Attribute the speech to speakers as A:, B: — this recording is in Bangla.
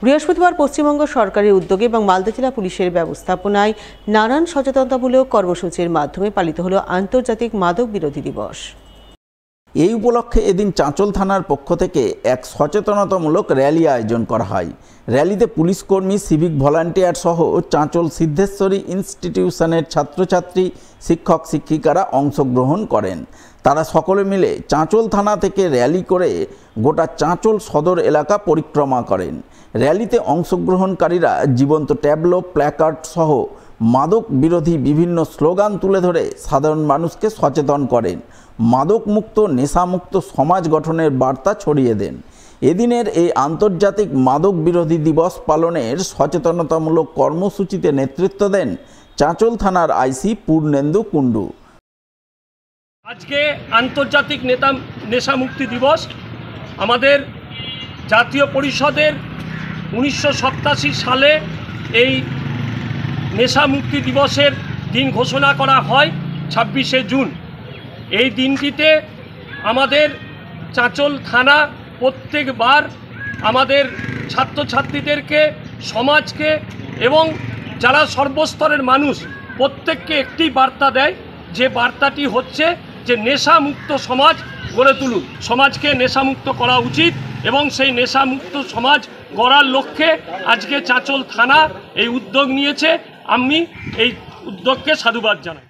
A: বৃহস্পতিবার পশ্চিমবঙ্গ সরকারের উদ্যোগে এবং মালদা জেলা পুলিশের ব্যবস্থাপনায় নানান সচেতনতামূলক কর্মসূচির মাধ্যমে পালিত হলো আন্তর্জাতিক মাদক বিরোধী দিবস।
B: এই উপলক্ষে এদিন চাঁচল থানার পক্ষ থেকে এক সচেতনতামূলক র্যালি আয়োজন করা হয়। র্যালিতে পুলিশ কর্মী, সিভিক ভলান্টিয়ার সহ চাঁচল সিদ্ধেশ্বরী ইনস্টিটিউশনের ছাত্রছাত্রী, শিক্ষক শিক্ষিকারা অংশগ্রহণ করেন। তারা সকলে মিলে চাঁচল থানা থেকে র্যালি করে গোটা চাঁচল সদর এলাকা পরিক্রমা করেন। র্যালিতে অংশগ্রহণকারীরা জীবন্ত ট্যাবলো, প্ল্যাকার্ড সহ মাদক বিরোধী বিভিন্ন স্লোগান তুলে ধরে সাধারণ মানুষকে সচেতন করেন। মাদকমুক্ত, নেশামুক্ত সমাজ গঠনের বার্তা ছড়িয়ে দেন। এদিনের এই আন্তর্জাতিক মাদক বিরোধী দিবস পালনের সচেতনতামূলক কর্মসূচিতে নেতৃত্ব দেন চাঁচল থানার আইসি পূর্ণেন্দু কুণ্ডু।
C: আজকে আন্তর্জাতিক নেশামুক্তি দিবস। আমাদের জাতীয় পরিষদের 1987 সালে এই নেশামুক্তি দিবসের দিন ঘোষণা করা হয় 26শে জুন। এই দিনটিতে আমাদের চাঁচল থানা প্রত্যেকবার আমাদের ছাত্রছাত্রীদেরকে, সমাজকে এবং যারা সর্বস্তরের মানুষ প্রত্যেককে একটি বার্তা দেয়, যে বার্তাটি হচ্ছে যে নেশামুক্ত সমাজ গড়ে তুলুন। সমাজকে নেশামুক্ত করা উচিত এবং সেই নেশামুক্ত সমাজ গড়ার লক্ষ্যে আজকে চাঁচল থানা এই উদ্যোগ নিয়েছে। আমি এই উদ্যোগকে সাধুবাদ জানাই।